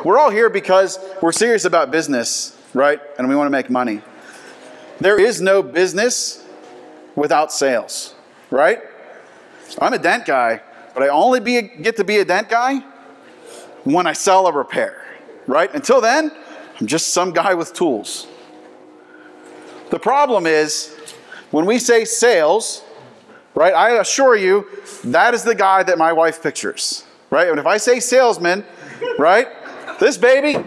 We're all here because we're serious about business, right? And we want to make money. There is no business without sales, right? I'm a dent guy, but I only get to be a dent guy when I sell a repair, right? Until then, I'm just some guy with tools. The problem is, when we say sales, right, I assure you, that is the guy that my wife pictures, right? And if I say salesman, right, this baby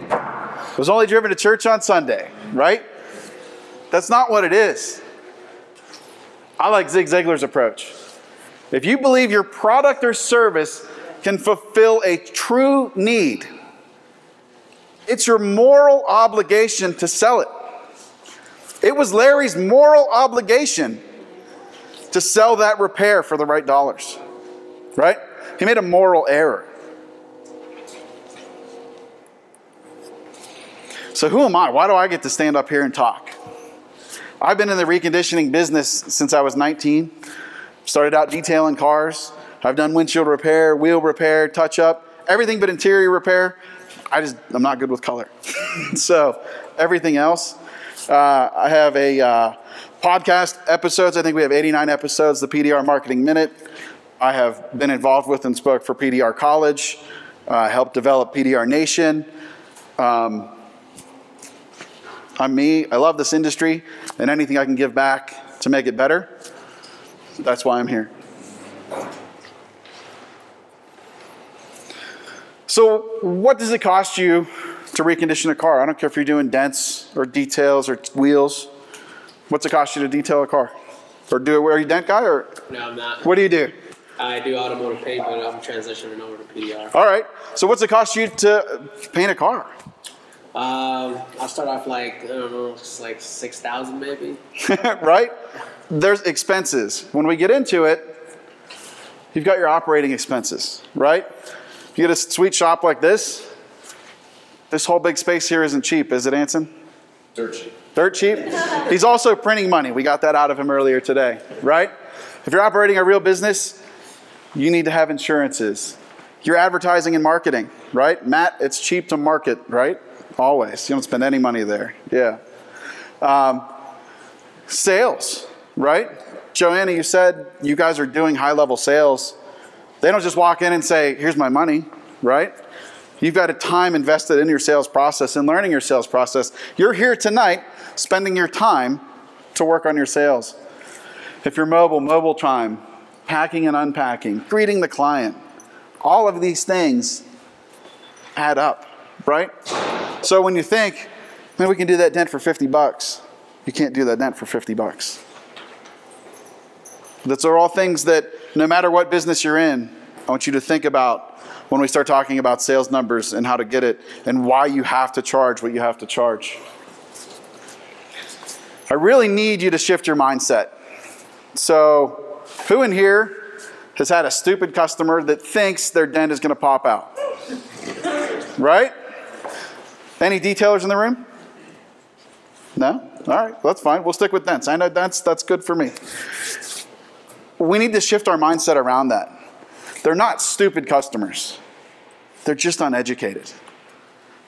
was only driven to church on Sunday, right? That's not what it is. I like Zig Ziglar's approach. If you believe your product or service can fulfill a true need, it's your moral obligation to sell it. It was Larry's moral obligation to sell that repair for the right dollars, right? He made a moral error. So who am I? Why do I get to stand up here and talk? I've been in the reconditioning business since I was 19. Started out detailing cars. I've done windshield repair, wheel repair, touch-up, everything but interior repair. I'm not good with color. So everything else. I have a podcast episodes. I think we have 89 episodes, the PDR Marketing Minute. I have been involved with and spoke for PDR College. Helped develop PDR Nation. I'm me. I love this industry, and anything I can give back to make it better, that's why I'm here. So what does it cost you to recondition a car? I don't care if you're doing dents or details or wheels. What's it cost you to detail a car? Or are you a dent guy? Or no, I'm not. What do you do? I do automotive paint, but I'm transitioning over to PDR. All right. So what's it cost you to paint a car? I'll start off like, I don't know, just like 6,000 maybe. Right? There's expenses. When we get into it, you've got your operating expenses, right? You get a sweet shop like this. This whole big space here isn't cheap, is it, Anson? Dirt cheap. Dirt cheap? He's also printing money. We got that out of him earlier today, right? If you're operating a real business, you need to have insurances. You're advertising and marketing, right? Matt, it's cheap to market, right? Always. You don't spend any money there. Yeah. Sales, right? Joanna, you said you guys are doing high-level sales. They don't just walk in and say, here's my money, right? You've got a time invested in your sales process and learning your sales process. You're here tonight spending your time to work on your sales. If you're mobile time, packing and unpacking, greeting the client, all of these things add up, right? So when you think, man, we can do that dent for $50, you can't do that dent for $50. Those are all things that no matter what business you're in, I want you to think about when we start talking about sales numbers and how to get it and why you have to charge what you have to charge. I really need you to shift your mindset. So who in here has had a stupid customer that thinks their dent is going to pop out? Right? Any detailers in the room? No? All right, that's fine. We'll stick with dents. I know dents, that's good for me. We need to shift our mindset around that. They're not stupid customers. They're just uneducated.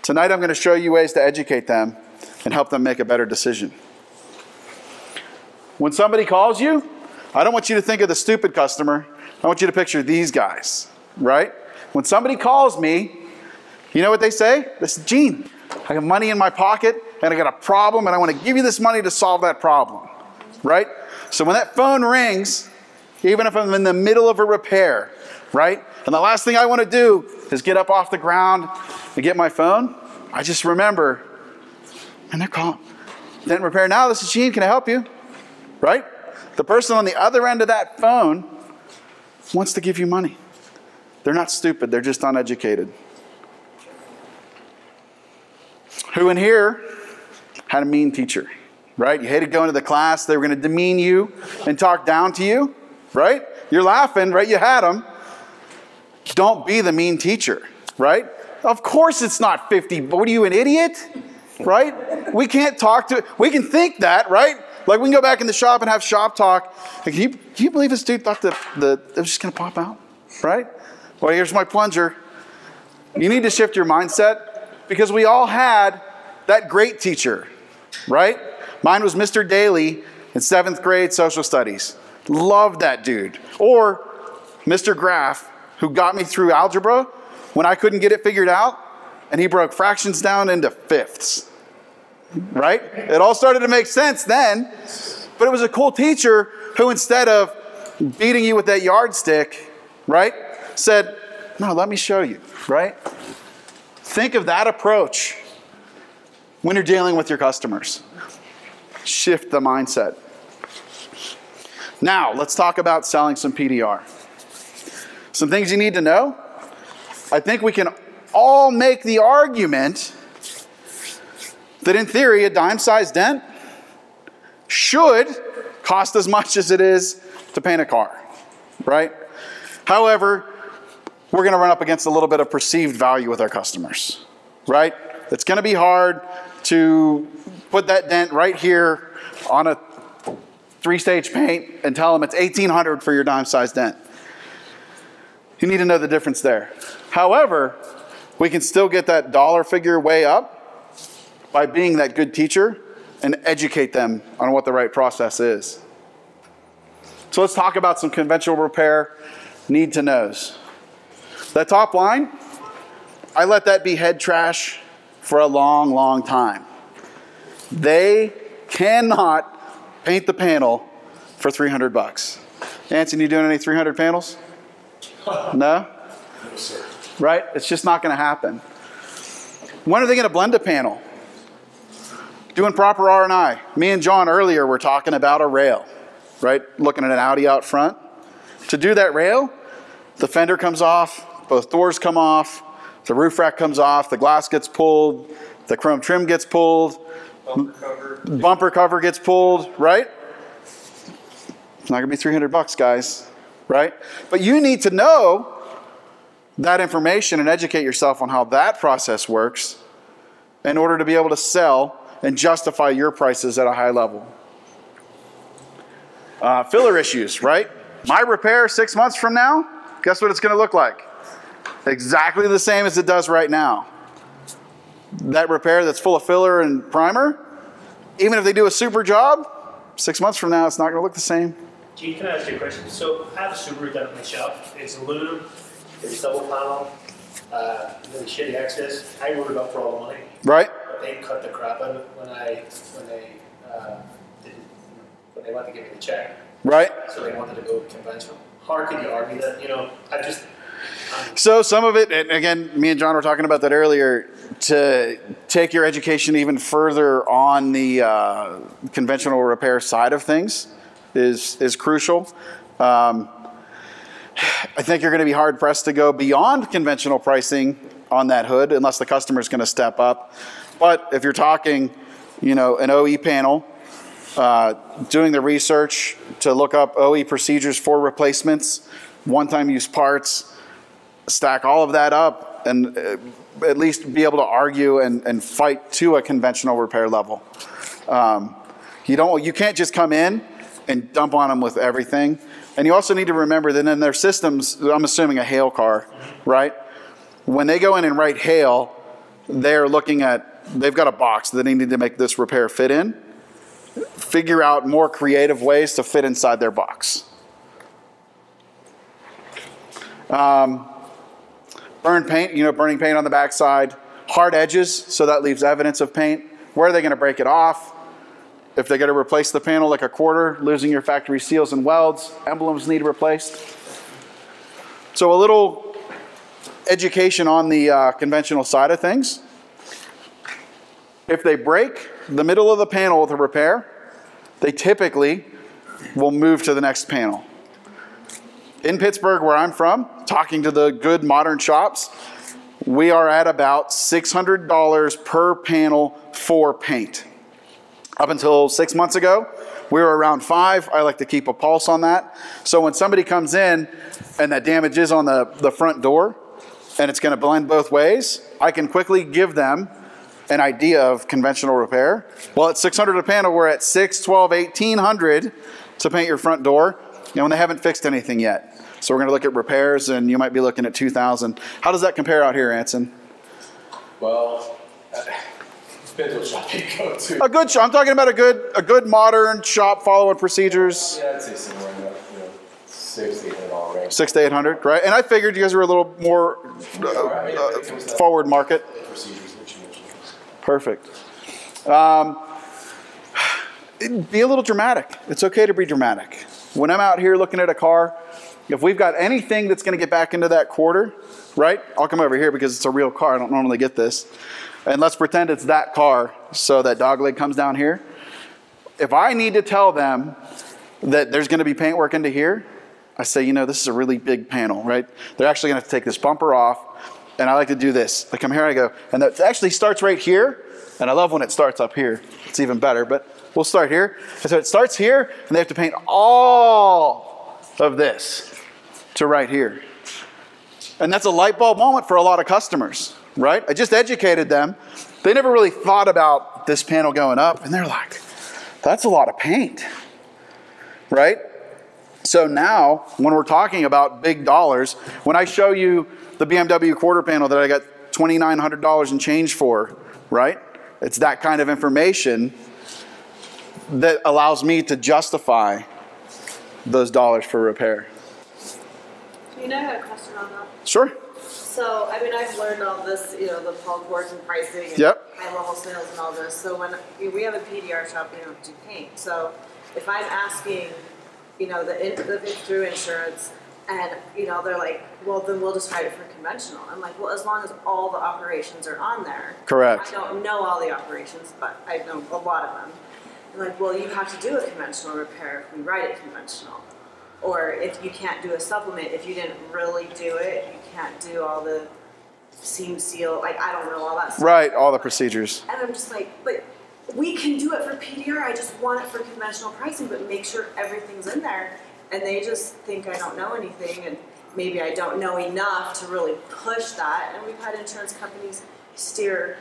Tonight I'm going to show you ways to educate them and help them make a better decision. When somebody calls you, I don't want you to think of the stupid customer. I want you to picture these guys, right? When somebody calls me, you know what they say? They say, Gene, I have money in my pocket and I got a problem and I want to give you this money to solve that problem, right? So when that phone rings, even if I'm in the middle of a repair, right? And the last thing I want to do is get up off the ground and get my phone. I just remember, and they're calling, Dent Repair Now, this is Gene, can I help you? Right? The person on the other end of that phone wants to give you money. They're not stupid, they're just uneducated. Who in here had a mean teacher, right? You hated going to the class, they were going to demean you and talk down to you, right? You're laughing, right? You had them. Don't be the mean teacher, right? Of course it's not 50, but what are you, an idiot? Right? We can't talk to, we can think that, right? Like we can go back in the shop and have shop talk. Like, can you believe this dude thought that it was just going to pop out, right? Well, here's my plunger. You need to shift your mindset Because we all had that great teacher, right? Mine was Mr. Daly in 7th grade social studies. Loved that dude. Or Mr. Graff, who got me through algebra when I couldn't get it figured out, and he broke fractions down into fifths, right? It all started to make sense then, but it was a cool teacher who, instead of beating you with that yardstick, right, said, no, let me show you, right? Think of that approach when you're dealing with your customers. Shift the mindset. Now, let's talk about selling some PDR. Some things you need to know. I think we can all make the argument that in theory, a dime-sized dent should cost as much as it is to paint a car, right? However, we're going to run up against a little bit of perceived value with our customers, right? It's going to be hard to put that dent right here on a 3-stage paint and tell them it's $1,800 for your dime-sized dent. You need to know the difference there. However, we can still get that dollar figure way up by being that good teacher and educate them on what the right process is. So let's talk about some conventional repair need-to-knows. That top line, I let that be head trash for a long, long time. They cannot paint the panel for $300. Anson, you doing any 300 panels? No? No, sir. Right? It's just not going to happen. When are they going to blend a panel? Doing proper R&I. Me and John earlier were talking about a rail, right? Looking at an Audi out front. To do that rail, the fender comes off, both doors come off, the roof rack comes off, the glass gets pulled, the chrome trim gets pulled, bumper cover gets pulled, right? It's not going to be $300, guys, right? But you need to know that information and educate yourself on how that process works in order to be able to sell and justify your prices at a high level. Filler issues, right? My repair 6 months from now, guess what it's going to look like? Exactly the same as it does right now. That repair that's full of filler and primer, even if they do a super job, 6 months from now, it's not going to look the same. Gene, can I ask you a question? So I have a Subaru down at my shop. It's aluminum. It's double panel. Really shitty access. I wrote it up for all the money. Right. But they cut the crap out of it when they wanted to give me the check. Right. So they wanted to go conventional. How could you argue that? You know, So some of it, and again, me and John were talking about that earlier, to take your education even further on the conventional repair side of things is crucial. I think you're going to be hard pressed to go beyond conventional pricing on that hood unless the customer is going to step up. But if you're talking, you know, an OE panel, doing the research to look up OE procedures for replacements, one-time use parts, stack all of that up and at least be able to argue and fight to a conventional repair level. You can't just come in and dump on them with everything. And you also need to remember that in their systems, I'm assuming a hail car, right? When they go in and write hail, they're looking at, they've got a box that they need to make this repair fit in. Figure out more creative ways to fit inside their box. Burn paint, burning paint on the backside. Hard edges, so that leaves evidence of paint. Where are they going to break it off? If they're going to replace the panel like a quarter, losing your factory seals and welds, emblems need replaced. So a little education on the conventional side of things. If they break the middle of the panel with a repair, they typically will move to the next panel. In Pittsburgh, where I'm from, talking to the good modern shops, we are at about $600 per panel for paint. Up until 6 months ago, we were around $5. I like to keep a pulse on that. So when somebody comes in and that damage is on the front door and it's going to blend both ways, I can quickly give them an idea of conventional repair. Well, at $600 a panel, we're at $600, $1,200, $1,800 to paint your front door, and they haven't fixed anything yet. So we're going to look at repairs, and you might be looking at $2,000. How does that compare out here, Anson? Well, depends what shop you go to. A good shop. I'm talking about a good modern shop following procedures. Yeah, I'd say somewhere in the $600 to $800 range. 600 to 800, right? And I figured you guys were a little more forward market. Procedures that you mentioned. Perfect. Be a little dramatic. It's okay to be dramatic. When I'm out here looking at a car, if we've got anything that's going to get back into that quarter, right? I'll come over here because it's a real car. I don't normally get this. And let's pretend it's that car, so that dog leg comes down here. If I need to tell them that there's going to be paint work into here, I say, this is a really big panel, right? They're actually going to have to take this bumper off, and I like to do this. I come here and I go, and that actually starts right here, and I love when it starts up here. It's even better, but we'll start here. And so it starts here, and they have to paint all of this to right here. And that's a light bulb moment for a lot of customers, right? I just educated them. They never really thought about this panel going up, and they're like, that's a lot of paint, right? So now, when we're talking about big dollars, when I show you the BMW quarter panel that I got $2,900 and change for, right? It's that kind of information that allows me to justify those dollars for repair. I had a question on that. Sure. So, I've learned all this, the Paul Gordon pricing and high-level sales and all this. So when we have a PDR shop, we don't do paint. So if I'm asking, the through insurance, and they're like, well, then we'll just write it for conventional. I'm like, well, as long as all the operations are on there. Correct. I don't know all the operations, but I know a lot of them. I'm like, well, you have to do a conventional repair if we write it conventional. Or if you can't do a supplement, if you didn't really do it, you can't do all the seam seal, I don't know all that stuff. Right, all the procedures. And I'm just like, but we can do it for PDR, I just want it for conventional pricing, but make sure everything's in there. And they just think I don't know anything, and maybe I don't know enough to really push that. And we've had insurance companies steer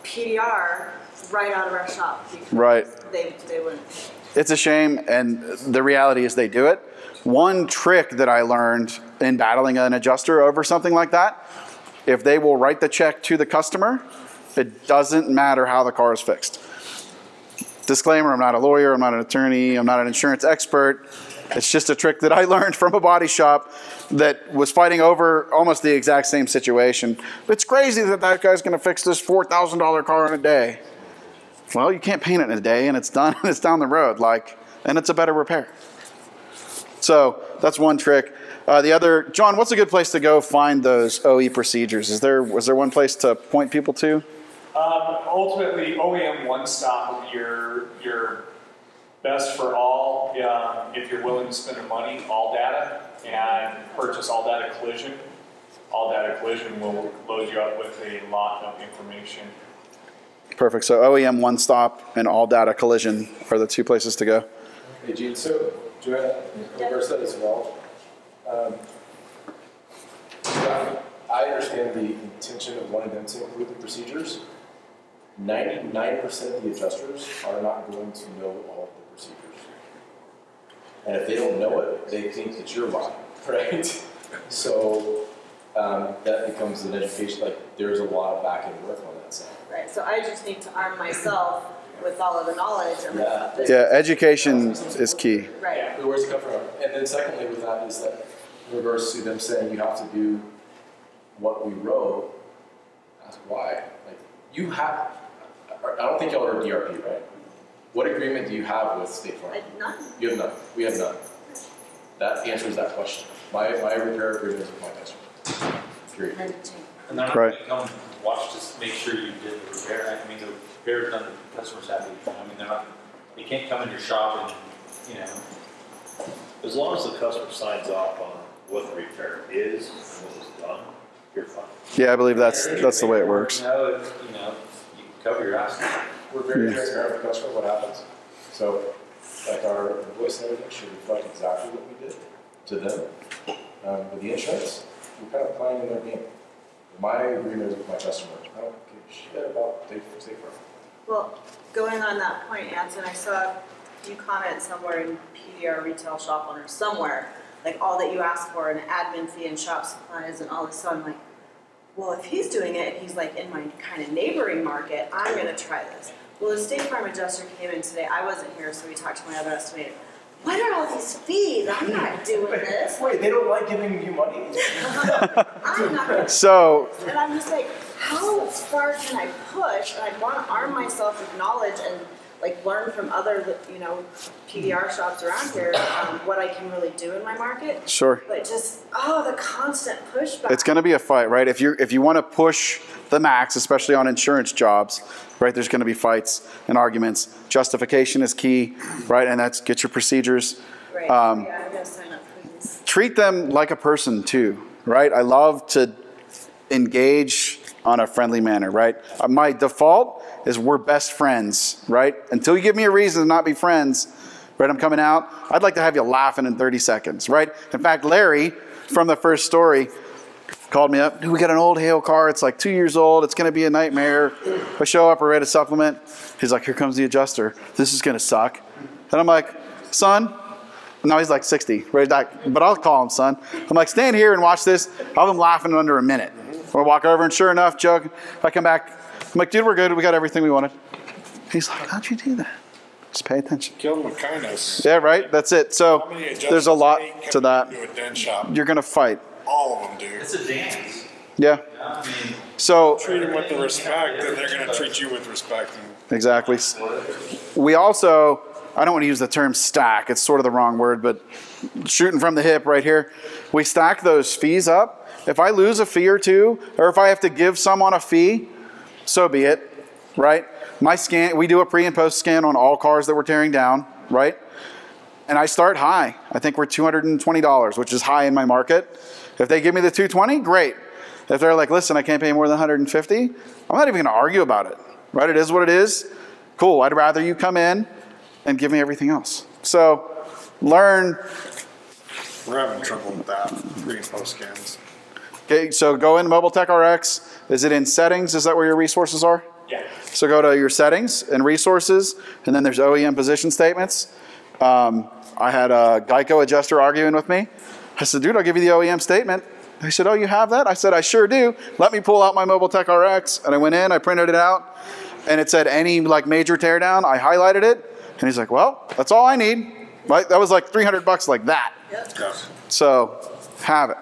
PDR right out of our shop because they wouldn't. It's a shame, and the reality is they do it. One trick that I learned in battling an adjuster over something like that, if they will write the check to the customer, it doesn't matter how the car is fixed. Disclaimer, I'm not a lawyer, I'm not an attorney, I'm not an insurance expert. It's just a trick that I learned from a body shop that was fighting over almost the exact same situation. It's crazy that that guy's going to fix this $4,000 car in a day. Well, you can't paint it in a day, and it's done, and it's down the road, and it's a better repair. So that's one trick. The other, John, what's a good place to go find those OE procedures? Was there one place to point people to? Ultimately, OEM One Stop, your best for all, if you're willing to spend the money, all data, and purchase all data collision. All data collision will load you up with a lot of information. Perfect. So OEM One Stop and All Data Collision are the two places to go. Hey, Gene, so Joanna, reverse that as well. I understand the intention of wanting them to include the procedures. 99% of the adjusters are not going to know all of the procedures. And if they don't know it, they think that you're lying, right? So that becomes an education, there's a lot of back-end work on that side. Right, so I just need to arm myself with all of the knowledge. And Education is key. Right. But where's it come from? And then secondly with that is that in regards to them saying you have to do what we wrote, ask why. You have, I don't think y'all are DRP, right? What agreement do you have with State Farm? None. You have none. We have none. That answers that question. My repair agreement is with my customer. Period. And they're not going to come watch to make sure you did the repair. The repair is done, the customer's happy. They can't come in your shop and, As long as the customer signs off on what the repair is and what was done, you're fine. Yeah, I believe that's the way it works. You can cover your ass. We're very transparent with the customer what happens. So, our invoice and everything should reflect exactly what we did to them. With the insurance, we're kind of playing in their game. My agreement is with my customer. I don't give a shit about State Farm. Well, going on that point, Anson, I saw you comment somewhere in PDR Retail Shop Owner somewhere, all that you ask for, an admin fee and shop supplies and all this. So I'm like, well, if he's doing it, and he's like in my kind of neighboring market, I'm going to try this. Well, the State Farm adjuster came in today. I wasn't here, so we talked to my other estimator. What are all these fees? I'm not doing this. Wait, they don't like giving you money? I'm not going to. So, And I'm just like, how far can I push? And I want to arm myself with knowledge and like learn from other, you know, PDR shops around here what I can really do in my market. sure. But just the constant pushback. It's going to be a fight, right? If you want to push the max, especially on insurance jobs, right? There's going to be fights and arguments. Justification is key, right? And that's get your procedures. Right. Yeah, I'm gonna sign up for this. Treat them like a person too, right? I love to engage on a friendly manner, right? My default is we're best friends, right? Until you give me a reason to not be friends, right? I'm coming out. I'd like to have you laughing in 30 seconds, right? In fact, Larry from the first story called me up. Dude, we got an old Hale car. It's like 2 years old. It's going to be a nightmare. I show up, I read a supplement. He's like, here comes the adjuster. This is going to suck. And I'm like, son. No, he's like 60, right? But I'll call him son. I'm like, stand here and watch this. I'll have him laughing in under a minute. We'll walk over and sure enough, joke. I come back. I'm like, dude, we're good. We got everything we wanted. He's like, how'd you do that? Just pay attention. Kill them with kindness. Yeah, right? That's it. So there's a lot to that. To a Dent shop. You're going to fight. All of them do. It's a dance. Yeah. I mean, So Treat them with the respect, and they're going to treat you with respect. exactly. We also, I don't want to use the term stack. It's sort of the wrong word, but shooting from the hip right here. We stack those fees up. If I lose a fee or two, or if I have to give someone a fee, so be it, right? My scan, we do a pre and post scan on all cars that we're tearing down, right? And I start high. I think we're $220, which is high in my market. If they give me the $220, great. If they're like, listen, I can't pay more than $150, I'm not even going to argue about it, right? It is what it is. Cool. I'd rather you come in and give me everything else. So learn. We're having trouble with that. Pre and post scans. Okay, so go in Mobile Tech RX. Is it in settings? Is that where your resources are? Yeah. So go to your settings and resources, and then there's OEM position statements. I had a Geico adjuster arguing with me. I said, dude, I'll give you the OEM statement. They said, oh, you have that? I said, I sure do. Let me pull out my Mobile Tech RX. And I went in, I printed it out, and it said any like major teardown. I highlighted it, and he's like, well, that's all I need. Right? That was like $300 like that. Yep. Yeah. So have it.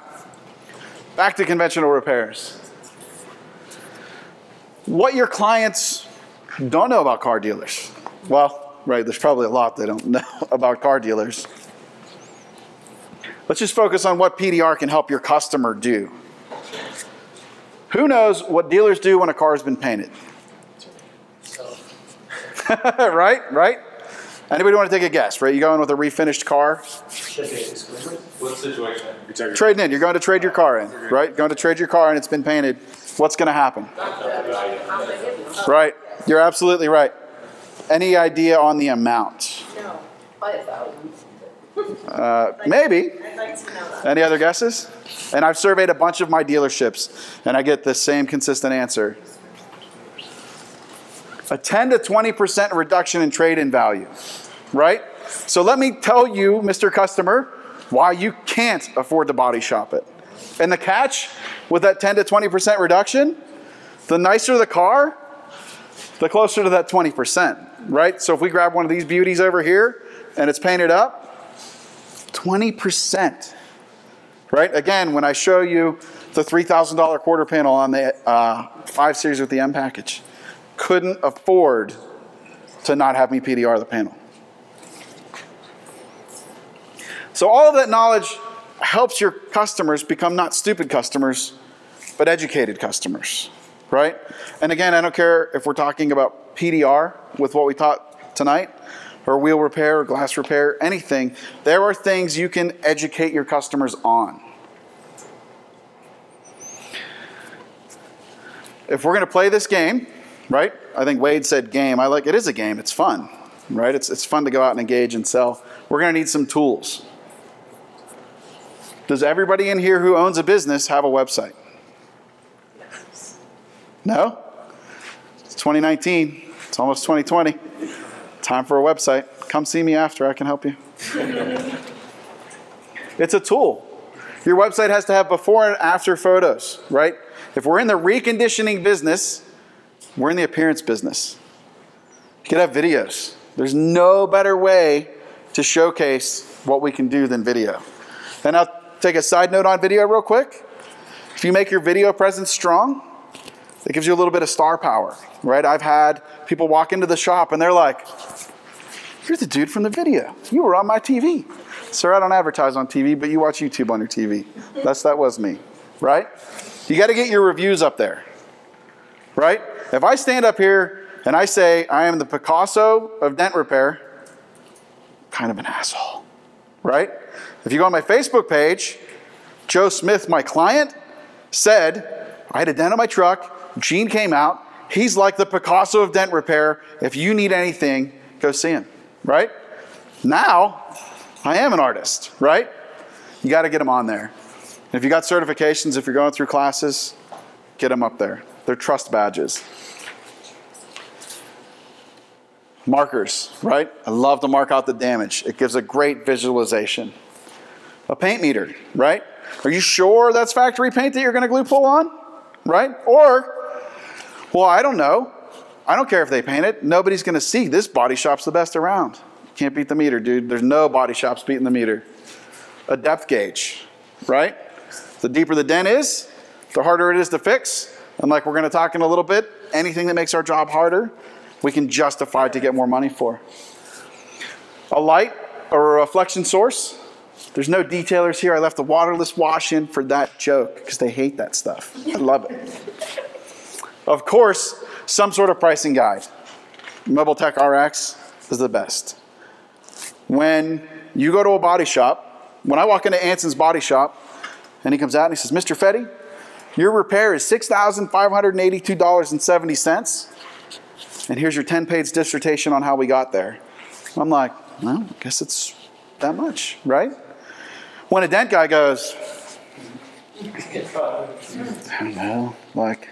Back to conventional repairs. What your clients don't know about car dealers. Well, right, there's probably a lot they don't know about car dealers. Let's just focus on what PDR can help your customer do. Who knows what dealers do when a car has been painted? Right? Anybody want to take a guess, right? You go in with a refinished car. what situation? Trading in. You're going to trade your car in, right? Going to trade your car and it's been painted. What's going to happen? Right. You're absolutely right. Any idea on the amount? No. $5,000. Maybe. I'd like to know that. Any other guesses? And I've surveyed a bunch of my dealerships and I get the same consistent answer. A 10 to 20% reduction in trade-in value, right? So let me tell you, Mr. Customer, why you can't afford to body shop it. And the catch with that 10 to 20% reduction, the nicer the car, the closer to that 20%, right? So if we grab one of these beauties over here and it's painted up, 20%, right? Again, when I show you the $3,000 quarter panel on the 5 Series with the M package, couldn't afford to not have me PDR the panel. So all of that knowledge helps your customers become not stupid customers, but educated customers, right? And again, I don't care if we're talking about PDR with what we taught tonight, or wheel repair, or glass repair, anything. There are things you can educate your customers on. If we're going to play this game, right? I think Wade said game. It is a game. It's fun, right? It's fun to go out and engage and sell. We're going to need some tools. Does everybody in here who owns a business have a website? No? It's 2019. It's almost 2020. Time for a website. Come see me after. I can help you. It's a tool. Your website has to have before and after photos, right? If we're in the reconditioning business, we're in the appearance business. You could have videos. There's no better way to showcase what we can do than video. And I'll take a side note on video real quick. If you make your video presence strong, it gives you a little bit of star power, right? I've had people walk into the shop and they're like, "You're the dude from the video. You were on my TV." "Sir, I don't advertise on TV, but you watch YouTube on your TV." That was me, right? You got to get your reviews up there, right? If I stand up here and I say, "I am the Picasso of dent repair," kind of an asshole, right? If you go on my Facebook page, Joe Smith, my client, said, "I had a dent on my truck. Gene came out. He's like the Picasso of dent repair. If you need anything, go see him," right? Now, I am an artist, right? You got to get them on there. If you got certifications, if you're going through classes, get them up there. They're trust badges. Markers, right? I love to mark out the damage. It gives a great visualization. A paint meter, right? Are you sure that's factory paint that you're going to glue pull on, right? Or, well, I don't know. I don't care if they paint it. Nobody's going to see. This body shop's the best around. Can't beat the meter, dude. There's no body shops beating the meter. A depth gauge, right? The deeper the dent is, the harder it is to fix. And like we're going to talk in a little bit, anything that makes our job harder, we can justify to get more money for. A light or a reflection source. There's no detailers here. I left the waterless wash in for that joke because they hate that stuff. I love it. Of course, some sort of pricing guide. Mobile Tech RX is the best. When you go to a body shop, when I walk into Anson's body shop and he comes out and he says, "Mr. Fetty, your repair is $6,582.70. And here's your 10-page dissertation on how we got there." I'm like, well, I guess it's that much, right? When a dent guy goes, I don't know, like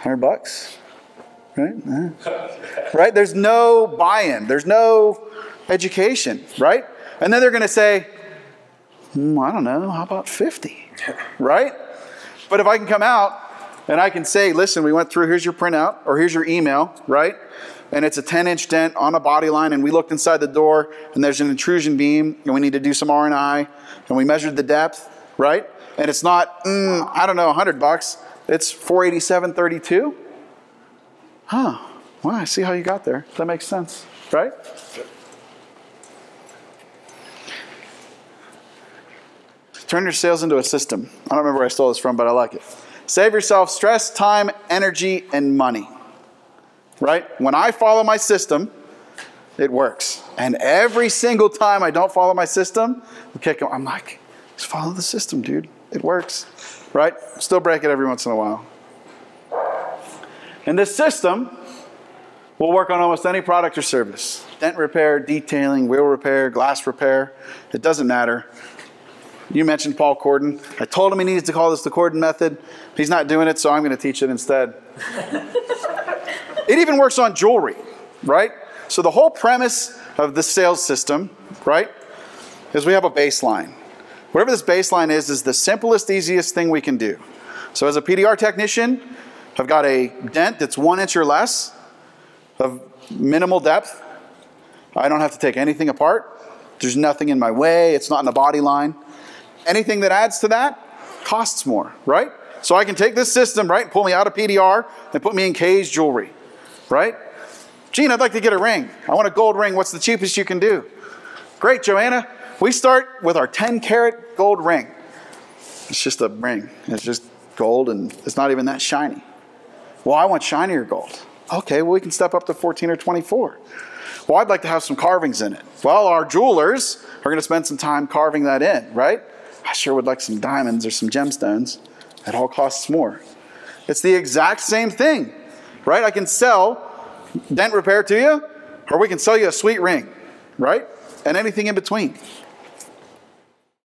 $100, right? Right? There's no buy-in. There's no education, right? And then they're going to say, I don't know, how about 50, right? But if I can come out and I can say, listen, we went through, here's your printout, or here's your email, right? And it's a 10-inch dent on a body line, and we looked inside the door, and there's an intrusion beam, and we need to do some R&I, and we measured the depth, right? And it's not, I don't know, $100. It's $487.32. Huh. Well, I see how you got there. That makes sense, right? Turn your sales into a system. I don't remember where I stole this from, but I like it. Save yourself stress, time, energy, and money. Right? When I follow my system, it works. And every single time I don't follow my system, I'm like, just follow the system, dude. It works. Right? Still break it every once in a while. And this system will work on almost any product or service. Dent repair, detailing, wheel repair, glass repair. It doesn't matter. You mentioned Paul Corden. I told him he needs to call this the Corden method. He's not doing it, so I'm going to teach it instead. It even works on jewelry, right? So the whole premise of the sales system, right, is we have a baseline. Whatever this baseline is the simplest, easiest thing we can do. So as a PDR technician, I've got a dent that's 1 inch or less of minimal depth. I don't have to take anything apart. There's nothing in my way. It's not in a body line. Anything that adds to that costs more, right? So I can take this system, right, pull me out of PDR and put me in K's jewelry, right? Gene, I'd like to get a ring. I want a gold ring. What's the cheapest you can do? Great, Joanna. We start with our 10-carat gold ring. It's just a ring. It's just gold, and it's not even that shiny. Well, I want shinier gold. Okay, well, we can step up to 14 or 24. Well, I'd like to have some carvings in it. Well, our jewelers are going to spend some time carving that in, right? I sure would like some diamonds or some gemstones. That all costs more. It's the exact same thing, right? I can sell dent repair to you, or we can sell you a sweet ring, right? And anything in between.